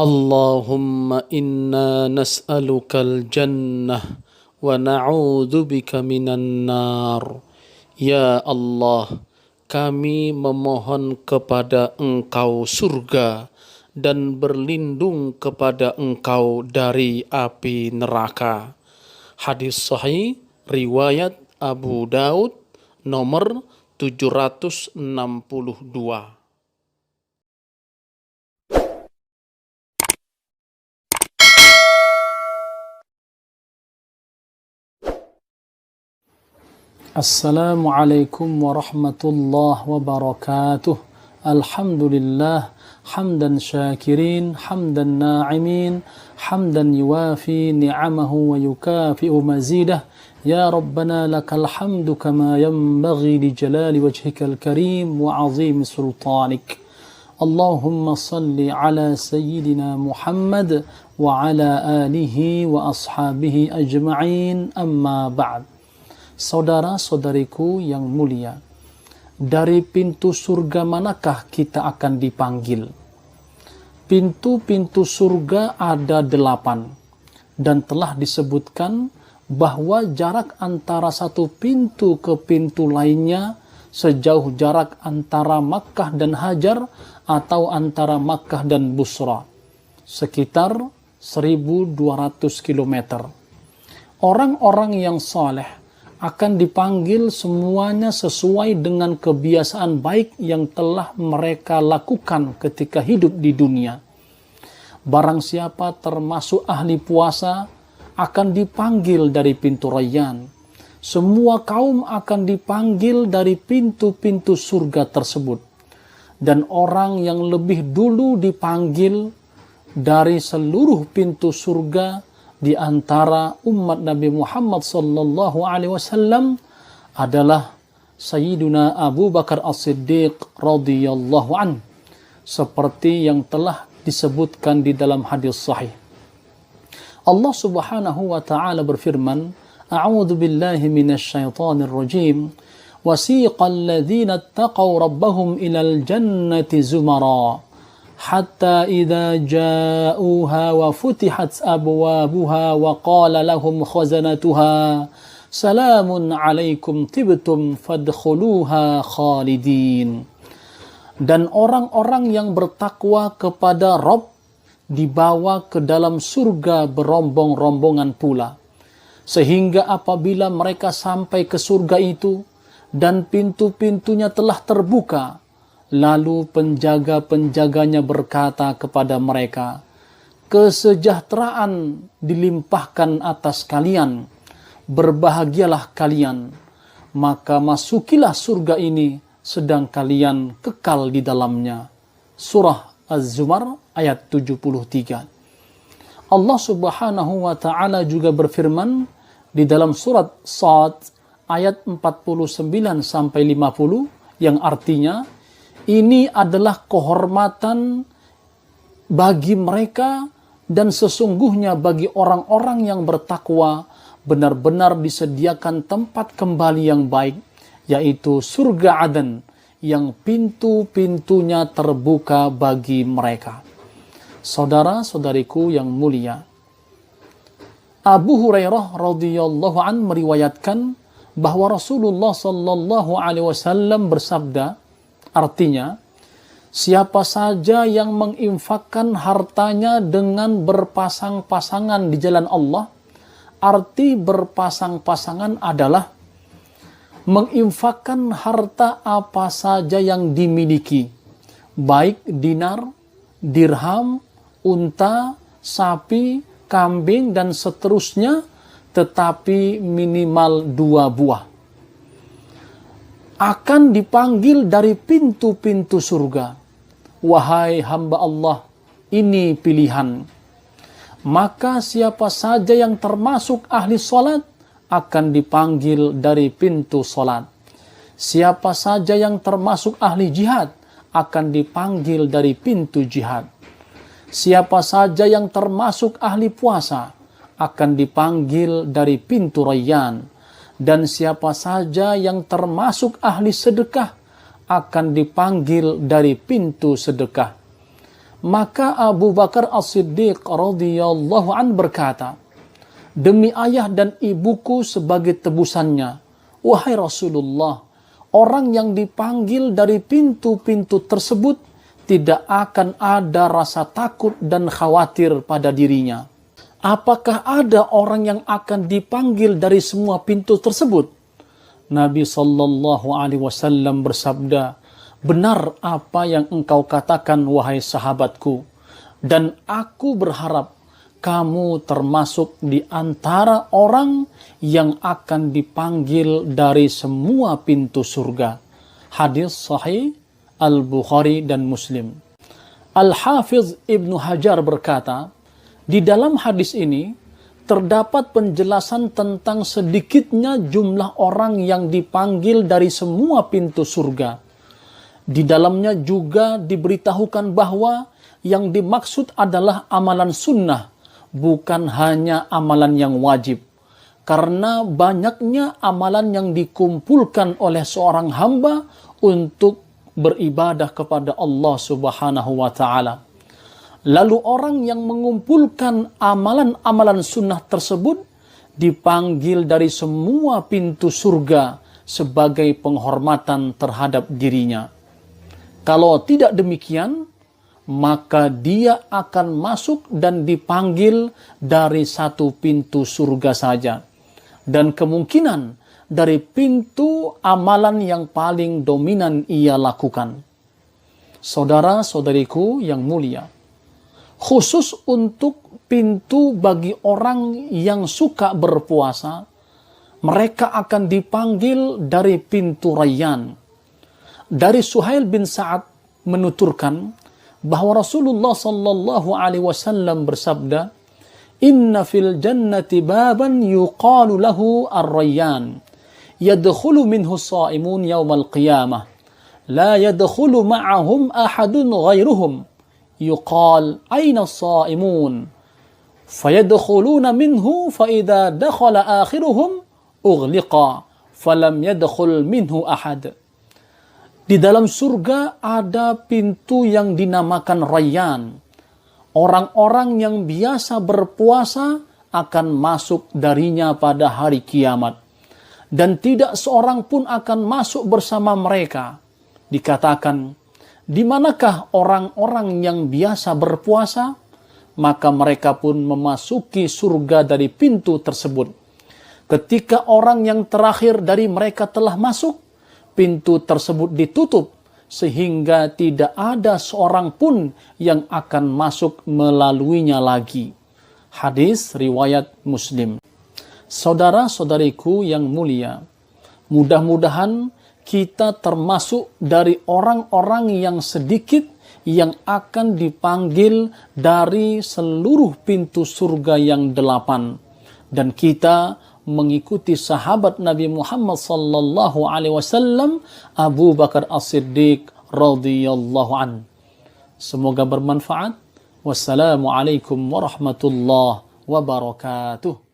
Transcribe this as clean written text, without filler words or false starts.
Allahumma inna nas'alukal jannah wa na'udzu bika minan nar. Ya Allah, kami memohon kepada Engkau surga dan berlindung kepada Engkau dari api neraka. Hadis sahih riwayat Abu Daud nomor 762. Assalamualaikum warahmatullahi wabarakatuh. Alhamdulillah, hamdan syakirin, hamdan na'imin, hamdan yuwafi ni'amahu wa yukafi'u mazidah. Ya Rabbana lakal hamdu kama yanbaghi li jalali wajhikal karim wa azimi sultanik. Allahumma salli ala sayyidina Muhammad wa ala alihi wa ashabihi ajma'in, amma ba'd. Saudara-saudariku yang mulia, dari pintu surga manakah kita akan dipanggil? Pintu-pintu surga ada 8, dan telah disebutkan bahwa jarak antara satu pintu ke pintu lainnya sejauh jarak antara Makkah dan Hajar atau antara Makkah dan Busra, sekitar 1200 km. Orang-orang yang saleh akan dipanggil semuanya sesuai dengan kebiasaan baik yang telah mereka lakukan ketika hidup di dunia. Barang siapa termasuk ahli puasa akan dipanggil dari pintu Rayyan. Semua kaum akan dipanggil dari pintu-pintu surga tersebut. Dan orang yang lebih dulu dipanggil dari seluruh pintu surga di antara umat Nabi Muhammad sallallahu alaihi wasallam adalah Sayyiduna Abu Bakar As-Siddiq radhiyallahu an, seperti yang telah disebutkan di dalam hadis sahih. Allah Subhanahu wa taala berfirman, A'udzu billahi minasy syaithanir rajim. Wasiqal ladzina ittaqaw rabbahum ilal jannati zumara hatta idza ja'uha wa futihat abwabuha wa qala lahum khazanatuha salamun alaikum tibtum fadkhuluha khalidin. Dan orang-orang yang bertakwa kepada Rabb dibawa ke dalam surga berombong-rombongan pula, sehingga apabila mereka sampai ke surga itu dan pintu-pintunya telah terbuka, lalu penjaga-penjaganya berkata kepada mereka, kesejahteraan dilimpahkan atas kalian, berbahagialah kalian, maka masukilah surga ini sedang kalian kekal di dalamnya. Surah Az-Zumar ayat 73. Allah Subhanahu wa taala juga berfirman di dalam surat Shad ayat 49 sampai 50 yang artinya, ini adalah kehormatan bagi mereka dan sesungguhnya bagi orang-orang yang bertakwa benar-benar disediakan tempat kembali yang baik, yaitu surga Aden yang pintu-pintunya terbuka bagi mereka. Saudara-saudariku yang mulia, Abu Hurairah radhiyallahu an meriwayatkan bahwa Rasulullah sallallahu alaihi wasallam bersabda, artinya, siapa saja yang menginfakkan hartanya dengan berpasang-pasangan di jalan Allah, arti berpasang-pasangan adalah menginfakkan harta apa saja yang dimiliki, baik dinar, dirham, unta, sapi, kambing, dan seterusnya, tetapi minimal 2 buah. Akan dipanggil dari pintu-pintu surga. Wahai hamba Allah, ini pilihan. Maka siapa saja yang termasuk ahli salat akan dipanggil dari pintu salat. Siapa saja yang termasuk ahli jihad akan dipanggil dari pintu jihad. Siapa saja yang termasuk ahli puasa akan dipanggil dari pintu Rayyan. Dan siapa saja yang termasuk ahli sedekah akan dipanggil dari pintu sedekah. Maka Abu Bakar As-Siddiq radhiyallahu an berkata, demi ayah dan ibuku sebagai tebusannya, wahai Rasulullah, orang yang dipanggil dari pintu-pintu tersebut tidak akan ada rasa takut dan khawatir pada dirinya. Apakah ada orang yang akan dipanggil dari semua pintu tersebut? Nabi sallallahu alaihi wasallam bersabda, benar apa yang engkau katakan wahai sahabatku, dan aku berharap kamu termasuk di antara orang yang akan dipanggil dari semua pintu surga. Hadis sahih Al-Bukhari dan Muslim. Al-Hafiz Ibnu Hajar berkata, di dalam hadis ini terdapat penjelasan tentang sedikitnya jumlah orang yang dipanggil dari semua pintu surga. Di dalamnya juga diberitahukan bahwa yang dimaksud adalah amalan sunnah, bukan hanya amalan yang wajib. Karena banyaknya amalan yang dikumpulkan oleh seorang hamba untuk beribadah kepada Allah Subhanahu wa ta'ala. Lalu orang yang mengumpulkan amalan-amalan sunnah tersebut dipanggil dari semua pintu surga sebagai penghormatan terhadap dirinya. Kalau tidak demikian, maka dia akan masuk dan dipanggil dari satu pintu surga saja. Dan kemungkinan dari pintu amalan yang paling dominan ia lakukan. Saudara-saudariku yang mulia, khusus untuk pintu bagi orang yang suka berpuasa, mereka akan dipanggil dari pintu Rayyan. Dari Suhail bin Sa'ad menuturkan bahwa Rasulullah sallallahu alaihi wasallam bersabda, "Inna fil jannati baban yuqalu lahu ar-Rayyan, yadkhulu minhu as-sha'imun yawmal qiyamah, la yadkhulu ma'ahum ahadun ghairuhum, yuqal ayna as-sha'imun, fayadkhuluna minhu fa idza dakhala akhiruhum ughliqa falam yadkhul minhu ahad." Di dalam surga ada pintu yang dinamakan Rayyan. Orang-orang yang biasa berpuasa akan masuk darinya pada hari kiamat. Dan tidak seorang pun akan masuk bersama mereka. Dikatakan, di manakah orang-orang yang biasa berpuasa? Maka mereka pun memasuki surga dari pintu tersebut. Ketika orang yang terakhir dari mereka telah masuk, pintu tersebut ditutup sehingga tidak ada seorang pun yang akan masuk melaluinya lagi. Hadis riwayat Muslim. Saudara-saudariku yang mulia, mudah-mudahan kita termasuk dari orang-orang yang sedikit yang akan dipanggil dari seluruh pintu surga yang 8, dan kita mengikuti sahabat Nabi Muhammad sallallahu alaihi wasallam Abu Bakar As-Siddiq radhiyallahu an. Semoga bermanfaat. Wassalamualaikum warahmatullahi wabarakatuh.